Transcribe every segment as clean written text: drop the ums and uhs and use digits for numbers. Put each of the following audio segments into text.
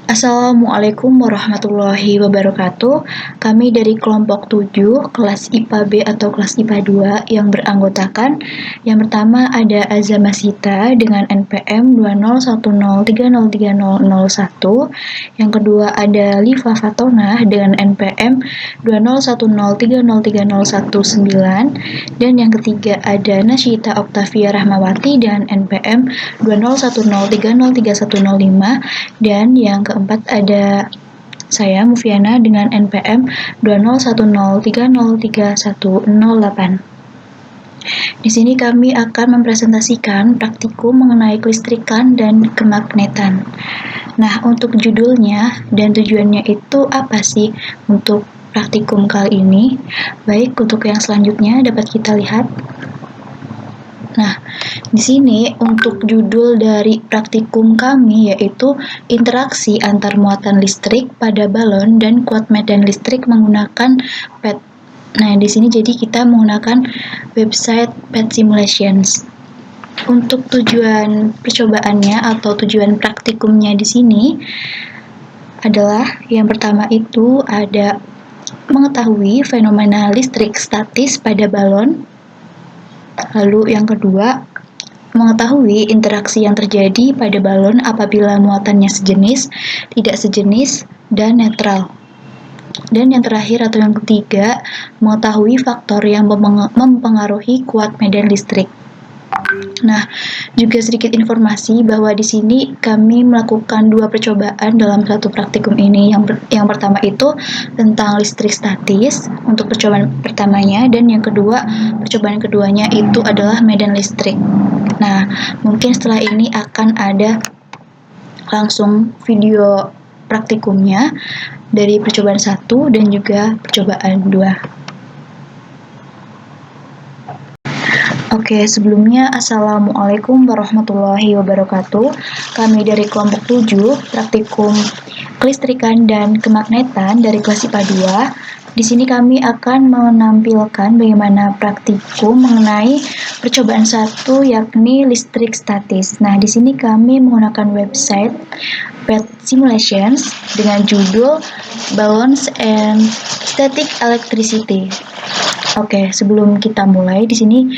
Assalamualaikum warahmatullahi wabarakatuh. Kami dari kelompok 7, kelas IPA B atau kelas IPA 2 yang beranggotakan yang pertama ada Azza Masita dengan NPM 20103030001. Yang kedua ada Liva Fatona dengan NPM 20103030119. Dan yang ketiga ada Nasyita Oktavia Rahmawati dengan NPM 20103030105. Dan yang keempat ada saya Mufiana dengan NPM 20103030108. Di sini kami akan mempresentasikan praktikum mengenai kelistrikan dan kemagnetan. Nah, untuk judulnya dan tujuannya itu apa sih untuk praktikum kali ini? Baik, untuk yang selanjutnya dapat kita lihat. Nah, di sini untuk judul dari praktikum kami yaitu interaksi antar muatan listrik pada balon dan kuat medan listrik menggunakan PET. Nah, di sini jadi kita menggunakan website PET Simulations. Untuk tujuan percobaannya atau tujuan praktikumnya di sini adalah yang pertama itu ada mengetahui fenomena listrik statis pada balon. Lalu yang kedua, mengetahui interaksi yang terjadi pada balon apabila muatannya sejenis, tidak sejenis, dan netral. Dan yang terakhir atau yang ketiga, mengetahui faktor yang mempengaruhi kuat medan listrik. Nah, juga sedikit informasi bahwa di sini kami melakukan 2 percobaan dalam satu praktikum ini. Yang pertama itu tentang listrik statis untuk percobaan pertamanya, dan yang kedua percobaan keduanya itu adalah medan listrik. Nah, mungkin setelah ini akan ada langsung video praktikumnya dari percobaan 1 dan juga percobaan 2. Oke, sebelumnya Assalamualaikum warahmatullahi wabarakatuh. Kami dari kelompok 7, praktikum kelistrikan dan kemagnetan dari kelas IPA 2. Di sini kami akan menampilkan bagaimana praktikum mengenai percobaan 1 yakni listrik statis. Nah, di sini kami menggunakan website PET Simulations dengan judul Balance and Static Electricity. Oke, sebelum kita mulai di sini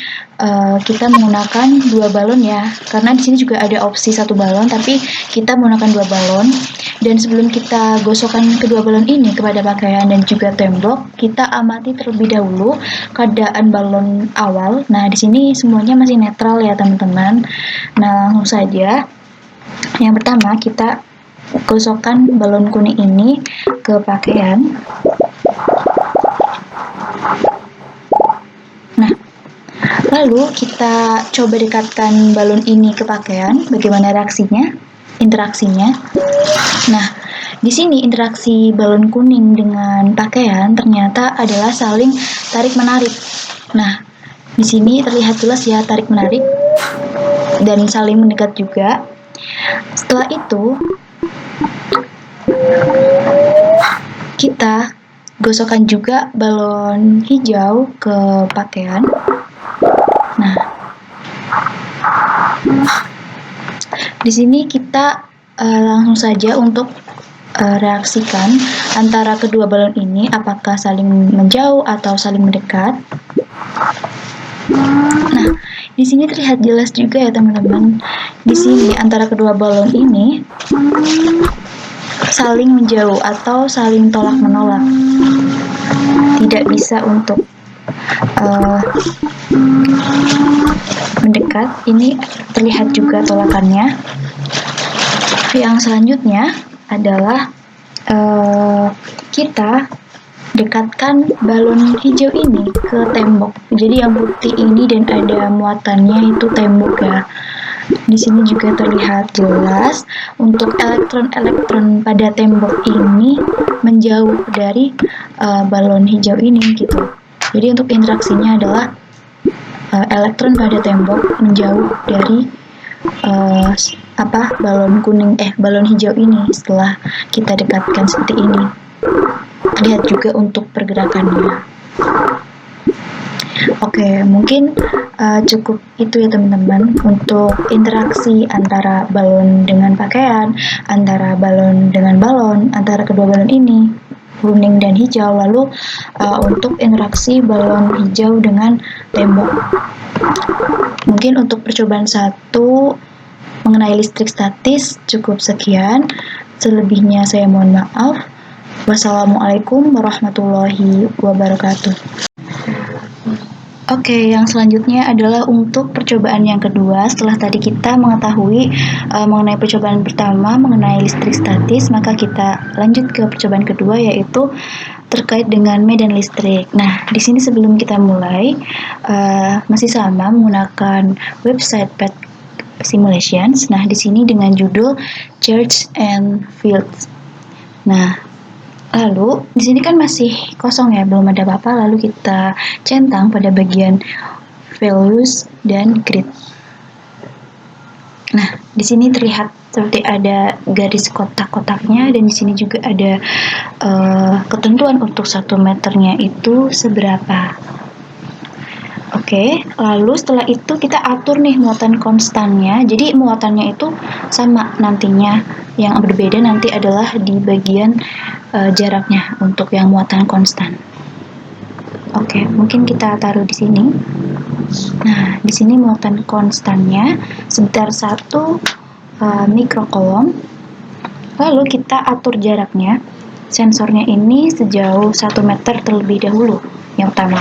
kita menggunakan 2 balon ya, karena di sini juga ada opsi 1 balon, tapi kita menggunakan 2 balon. Dan sebelum kita gosokkan kedua balon ini kepada pakaian dan juga tembok, kita amati terlebih dahulu keadaan balon awal. Nah, di sini semuanya masih netral ya teman-teman. Nah, langsung saja. Yang pertama kita gosokkan balon kuning ini ke pakaian. Lalu kita coba dekatkan balon ini ke pakaian, bagaimana reaksinya, interaksinya. Nah, di sini interaksi balon kuning dengan pakaian ternyata adalah saling tarik-menarik. Nah, di sini terlihat jelas ya tarik-menarik dan saling mendekat juga. Setelah itu, kita gosokkan juga balon hijau ke pakaian. Nah, di sini kita langsung saja untuk reaksikan antara kedua balon ini apakah saling menjauh atau saling mendekat. Nah, di sini terlihat jelas juga ya teman-teman. Di sini antara kedua balon ini saling menjauh atau saling tolak-menolak. Tidak bisa untuk mendekat, ini terlihat juga tolakannya. Yang selanjutnya adalah kita dekatkan balon hijau ini ke tembok. Jadi yang putih ini dan ada muatannya itu tembok ya. Di sini juga terlihat jelas untuk elektron-elektron pada tembok ini menjauh dari balon hijau ini gitu. Jadi untuk interaksinya adalah elektron pada tembok menjauh dari balon hijau ini setelah kita dekatkan seperti ini. Lihat juga untuk pergerakannya. Oke, mungkin cukup itu ya teman-teman untuk interaksi antara balon dengan pakaian, antara balon dengan balon, antara kedua balon ini, kuning dan hijau. Lalu untuk interaksi balon hijau dengan tembok. Mungkin untuk percobaan 1 mengenai listrik statis cukup sekian. Selebihnya saya mohon maaf. Wassalamualaikum warahmatullahi wabarakatuh. Oke, yang selanjutnya adalah untuk percobaan yang kedua. Setelah tadi kita mengetahui mengenai percobaan pertama mengenai listrik statis, maka kita lanjut ke percobaan kedua, yaitu terkait dengan medan listrik. Nah, di sini sebelum kita mulai masih sama menggunakan website Pet Simulations. Nah, di sini dengan judul Charge and Fields. Nah, lalu di sini kan masih kosong ya, belum ada apa-apa. Lalu kita centang pada bagian values dan grid. Nah, di sini terlihat seperti ada garis kotak-kotaknya, dan di sini juga ada ketentuan untuk 1 meternya itu seberapa. Oke, lalu setelah itu kita atur nih muatan konstannya. Jadi muatannya itu sama nantinya. Yang berbeda nanti adalah di bagian jaraknya untuk yang muatan konstan. Oke, mungkin kita taruh di sini. Nah, di sini muatan konstannya sebesar 1 mikrokolom. Lalu kita atur jaraknya. Sensornya ini sejauh 1 meter terlebih dahulu yang pertama.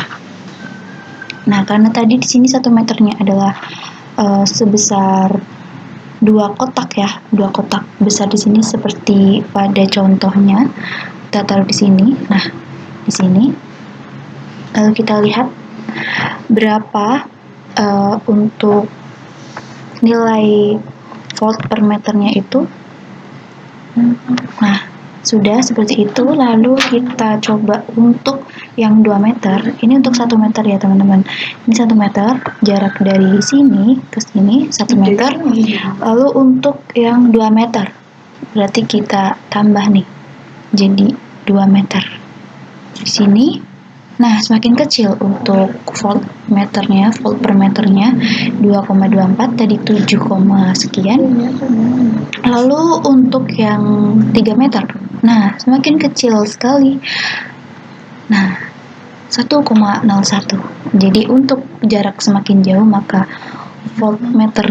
Nah, karena tadi di sini 1 meternya adalah sebesar 2 kotak ya, 2 kotak besar di sini seperti pada contohnya. Kita taruh di sini. Nah, di sini. Lalu kita lihat berapa untuk nilai volt per meternya itu. Nah, sudah seperti itu. Lalu kita coba untuk yang 2 meter. Ini untuk 1 meter ya teman-teman. Ini 1 meter, jarak dari sini ke sini 1 meter. Lalu untuk yang 2 meter, berarti kita tambah nih, jadi 2 meter. Di sini, nah semakin kecil untuk volt meternya, volt per meternya 2,24, tadi 7, sekian. Lalu untuk yang 3 meter, nah semakin kecil sekali. Nah, 1,01. Jadi untuk jarak semakin jauh, maka volt per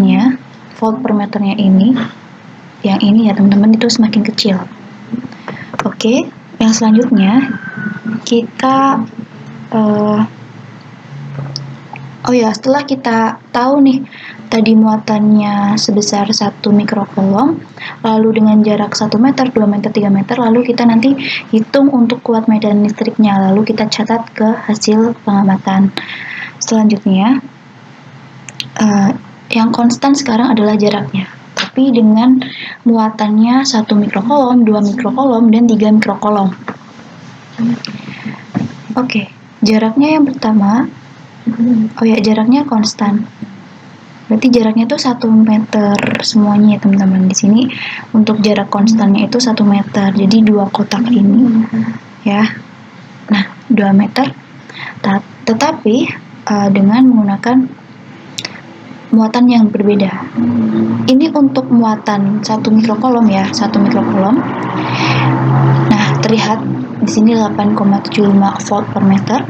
meternya ini, yang ini ya teman-teman, itu semakin kecil. Oke, yang selanjutnya kita setelah kita tahu nih tadi muatannya sebesar 1 mikrokolom, lalu dengan jarak 1 meter, 2 meter, 3 meter, lalu kita nanti hitung untuk kuat medan listriknya, lalu kita catat ke hasil pengamatan. Selanjutnya, yang konstan sekarang adalah jaraknya, tapi dengan muatannya 1 mikrokolom, 2 mikrokolom, dan 3 mikrokolom. Oke, jaraknya yang pertama, jaraknya konstan. Berarti jaraknya itu 1 meter semuanya ya teman-teman. Di sini untuk jarak konstannya itu 1 meter. Jadi 2 kotak ini ya. Nah, 2 meter. Tetapi dengan menggunakan muatan yang berbeda. Ini untuk muatan 1 mikrokolom ya, 1 mikrokolom. Nah, terlihat di sini 8,75 volt per meter.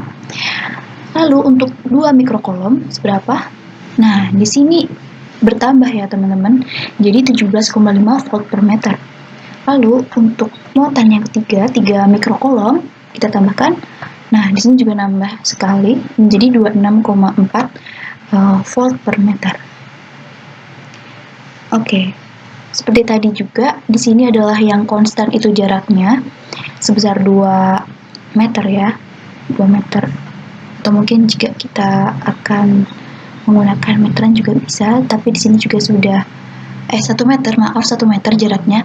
Lalu untuk 2 mikrokolom seberapa? Nah, di sini bertambah ya teman-teman. Jadi 17,5 volt per meter. Lalu untuk muatan yang ketiga, 3 mikrokolom, kita tambahkan. Nah, di sini juga nambah sekali menjadi 26,4 volt per meter. Oke. Seperti tadi juga, di sini adalah yang konstan itu jaraknya sebesar 2 meter ya. 2 meter. Atau mungkin jika kita akan menggunakan meteran juga bisa, tapi di sini juga sudah 1 meter, maaf 1 meter jaraknya.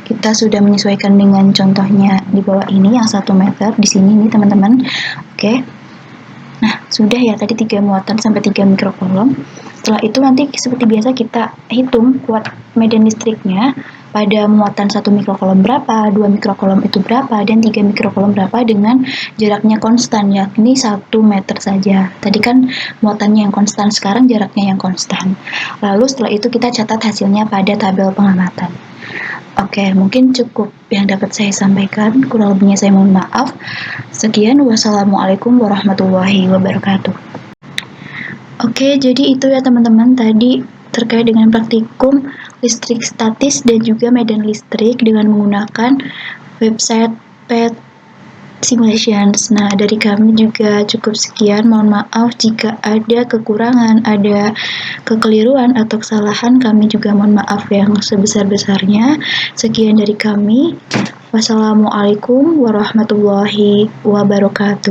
Kita sudah menyesuaikan dengan contohnya di bawah ini yang 1 meter di sini nih teman-teman. Oke. Nah, sudah ya tadi 3 muatan sampai 3 mikrokolom. Setelah itu nanti seperti biasa kita hitung kuat medan listriknya pada muatan 1 mikrokolom berapa, 2 mikrokolom itu berapa, dan 3 mikrokolom berapa dengan jaraknya konstan, yakni 1 meter saja. Tadi kan muatannya yang konstan, sekarang jaraknya yang konstan. Lalu setelah itu kita catat hasilnya pada tabel pengamatan. Oke, mungkin cukup yang dapat saya sampaikan. Kurang lebihnya saya mohon maaf. Sekian, wassalamualaikum warahmatullahi wabarakatuh. Oke, jadi itu ya teman-teman tadi terkait dengan praktikum listrik statis dan juga medan listrik dengan menggunakan website PET Simulations. Nah, dari kami juga cukup sekian. Mohon maaf jika ada kekurangan, ada kekeliruan atau kesalahan, kami juga mohon maaf yang sebesar-besarnya. Sekian dari kami. Wassalamualaikum warahmatullahi wabarakatuh.